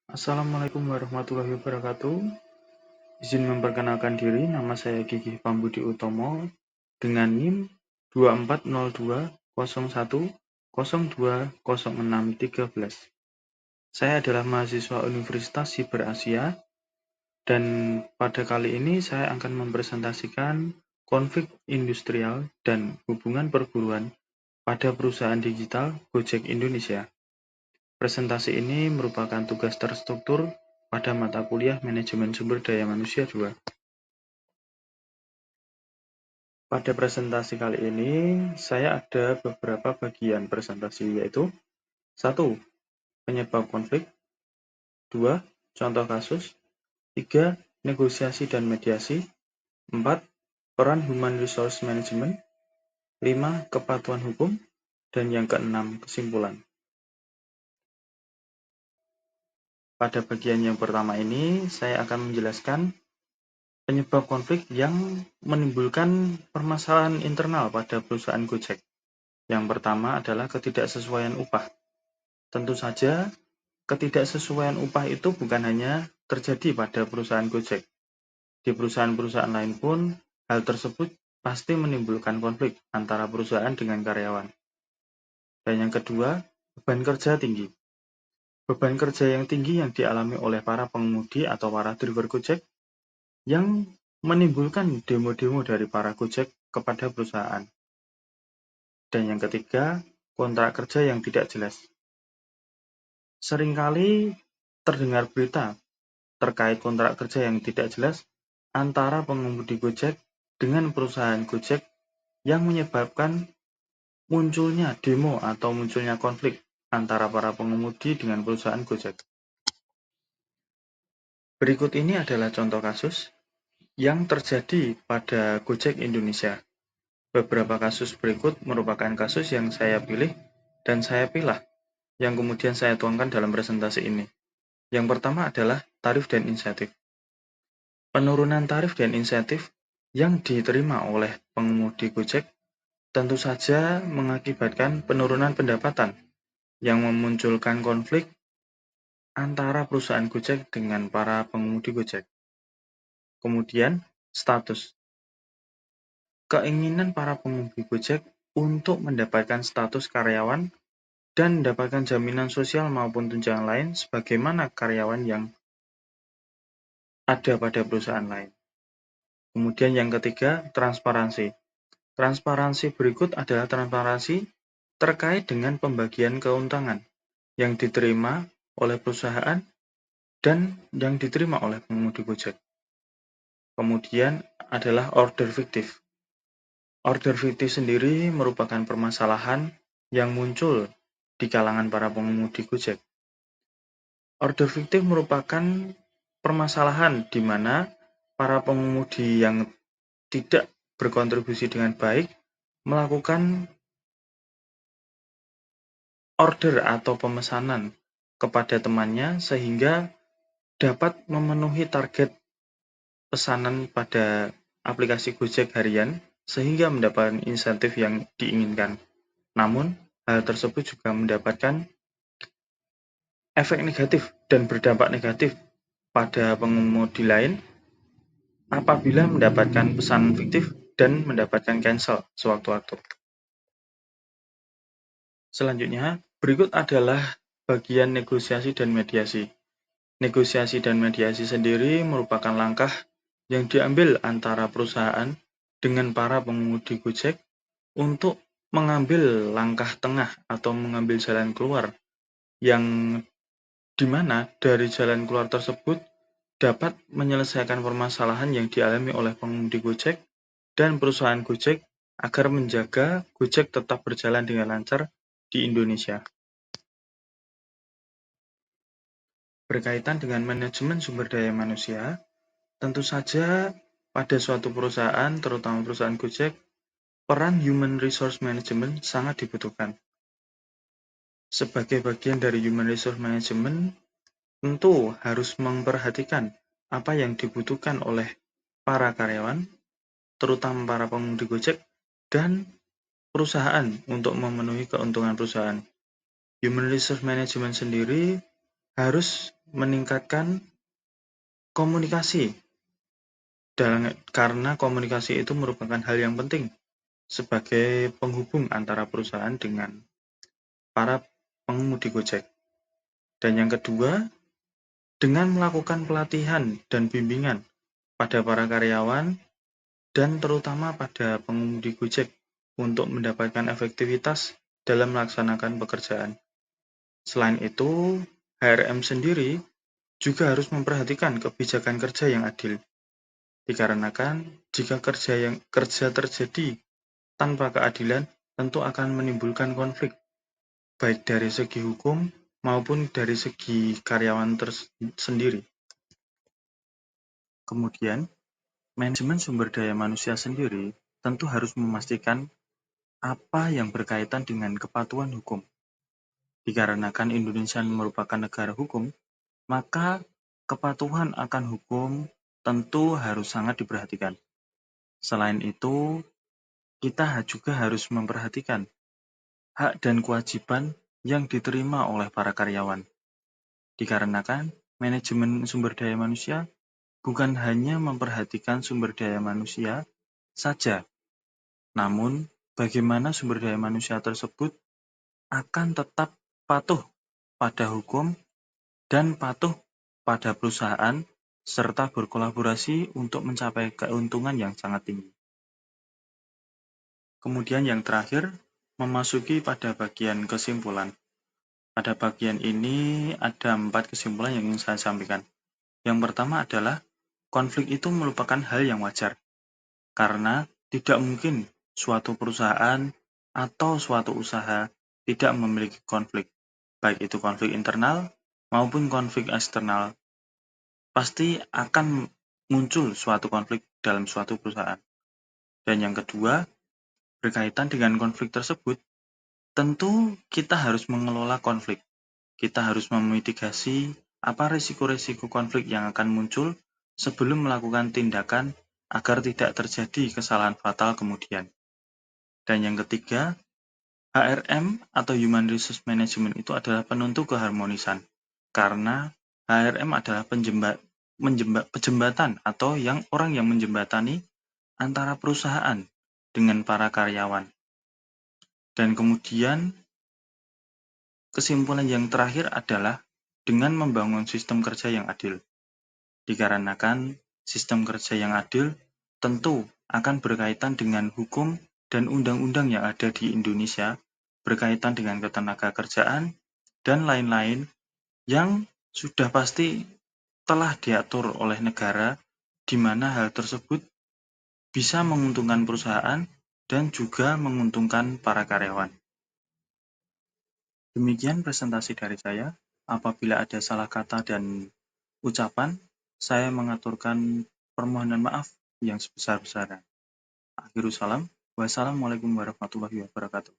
Assalamualaikum warahmatullahi wabarakatuh. Izin memperkenalkan diri, nama saya Gigih Pambudi Utomo dengan NIM 240201020613. Saya adalah mahasiswa Universitas Siber Asia dan pada kali ini saya akan mempresentasikan konflik industrial dan hubungan perburuan pada perusahaan digital Gojek Indonesia. Presentasi ini merupakan tugas terstruktur pada mata kuliah Manajemen Sumber Daya Manusia 2. Pada presentasi kali ini, saya ada beberapa bagian presentasi yaitu 1. Penyebab konflik 2. Contoh kasus 3. Negosiasi dan mediasi 4. Peran Human Resource Management 5. Kepatuhan hukum dan yang keenam, kesimpulan. Pada bagian yang pertama ini, saya akan menjelaskan penyebab konflik yang menimbulkan permasalahan internal pada perusahaan Gojek. Yang pertama adalah ketidaksesuaian upah. Tentu saja, ketidaksesuaian upah itu bukan hanya terjadi pada perusahaan Gojek. Di perusahaan-perusahaan lain pun, hal tersebut pasti menimbulkan konflik antara perusahaan dengan karyawan. Dan yang kedua, beban kerja tinggi. Beban kerja yang tinggi yang dialami oleh para pengemudi atau para driver Gojek yang menimbulkan demo-demo dari para Gojek kepada perusahaan. Dan yang ketiga, kontrak kerja yang tidak jelas. Seringkali terdengar berita terkait kontrak kerja yang tidak jelas antara pengemudi Gojek dengan perusahaan Gojek yang menyebabkan munculnya demo atau munculnya konflik antara para pengemudi dengan perusahaan Gojek. Berikut ini adalah contoh kasus yang terjadi pada Gojek Indonesia. Beberapa kasus berikut merupakan kasus yang saya pilih dan saya pilah, yang kemudian saya tuangkan dalam presentasi ini. Yang pertama adalah tarif dan insentif. Penurunan tarif dan insentif yang diterima oleh pengemudi Gojek tentu saja mengakibatkan penurunan pendapatan yang memunculkan konflik antara perusahaan Gojek dengan para pengemudi Gojek. Kemudian, status. Keinginan para pengemudi Gojek untuk mendapatkan status karyawan dan mendapatkan jaminan sosial maupun tunjangan lain sebagaimana karyawan yang ada pada perusahaan lain. Kemudian yang ketiga, transparansi. Transparansi berikut adalah transparansi terkait dengan pembagian keuntungan yang diterima oleh perusahaan dan yang diterima oleh pengemudi Gojek. Kemudian adalah order fiktif. Order fiktif sendiri merupakan permasalahan yang muncul di kalangan para pengemudi Gojek. Order fiktif merupakan permasalahan di mana para pengemudi yang tidak berkontribusi dengan baik melakukan order atau pemesanan kepada temannya sehingga dapat memenuhi target pesanan pada aplikasi Gojek harian sehingga mendapatkan insentif yang diinginkan. Namun, hal tersebut juga mendapatkan efek negatif dan berdampak negatif pada pengemudi lain apabila mendapatkan pesanan fiktif dan mendapatkan cancel sewaktu-waktu. Selanjutnya, berikut adalah bagian negosiasi dan mediasi. Negosiasi dan mediasi sendiri merupakan langkah yang diambil antara perusahaan dengan para pengemudi Gojek untuk mengambil langkah tengah atau mengambil jalan keluar yang di mana dari jalan keluar tersebut dapat menyelesaikan permasalahan yang dialami oleh pengemudi Gojek dan perusahaan Gojek agar menjaga Gojek tetap berjalan dengan lancar di Indonesia. Berkaitan dengan manajemen sumber daya manusia, tentu saja pada suatu perusahaan, terutama perusahaan Gojek, peran Human Resource Management sangat dibutuhkan. Sebagai bagian dari Human Resource Management, tentu harus memperhatikan apa yang dibutuhkan oleh para karyawan, terutama para pengemudi Gojek, dan perusahaan untuk memenuhi keuntungan perusahaan. Human Resource Management sendiri harus meningkatkan komunikasi, karena komunikasi itu merupakan hal yang penting sebagai penghubung antara perusahaan dengan para pengemudi Gojek. Dan yang kedua, dengan melakukan pelatihan dan bimbingan pada para karyawan dan terutama pada pengemudi Gojek untuk mendapatkan efektivitas dalam melaksanakan pekerjaan. Selain itu, HRM sendiri juga harus memperhatikan kebijakan kerja yang adil. Dikarenakan jika kerja terjadi tanpa keadilan, tentu akan menimbulkan konflik, baik dari segi hukum maupun dari segi karyawan sendiri. Kemudian, manajemen sumber daya manusia sendiri tentu harus memastikan apa yang berkaitan dengan kepatuhan hukum. Dikarenakan Indonesia merupakan negara hukum, maka kepatuhan akan hukum tentu harus sangat diperhatikan. Selain itu, kita juga harus memperhatikan hak dan kewajiban yang diterima oleh para karyawan. Dikarenakan manajemen sumber daya manusia bukan hanya memperhatikan sumber daya manusia saja, namun bagaimana sumber daya manusia tersebut akan tetap patuh pada hukum dan patuh pada perusahaan serta berkolaborasi untuk mencapai keuntungan yang sangat tinggi. Kemudian yang terakhir, memasuki pada bagian kesimpulan. Pada bagian ini ada 4 kesimpulan yang ingin saya sampaikan. Yang pertama adalah konflik itu merupakan hal yang wajar, karena tidak mungkin suatu perusahaan atau suatu usaha tidak memiliki konflik, baik itu konflik internal maupun konflik eksternal. Pasti akan muncul suatu konflik dalam suatu perusahaan. Dan yang kedua, berkaitan dengan konflik tersebut, tentu kita harus mengelola konflik. Kita harus memitigasi apa risiko-risiko konflik yang akan muncul sebelum melakukan tindakan agar tidak terjadi kesalahan fatal kemudian. Dan yang ketiga, HRM atau Human Resource Management itu adalah penentu keharmonisan. Karena HRM adalah penjembatan atau orang yang menjembatani antara perusahaan dengan para karyawan. Dan kemudian kesimpulan yang terakhir adalah dengan membangun sistem kerja yang adil. Dikarenakan sistem kerja yang adil tentu akan berkaitan dengan hukum dan undang-undang yang ada di Indonesia, berkaitan dengan ketenaga kerjaan, dan lain-lain yang sudah pasti telah diatur oleh negara, di mana hal tersebut bisa menguntungkan perusahaan dan juga menguntungkan para karyawan. Demikian presentasi dari saya. Apabila ada salah kata dan ucapan, saya mengaturkan permohonan maaf yang sebesar-besarnya. Akhirul salam. Wassalamualaikum warahmatullahi wabarakatuh.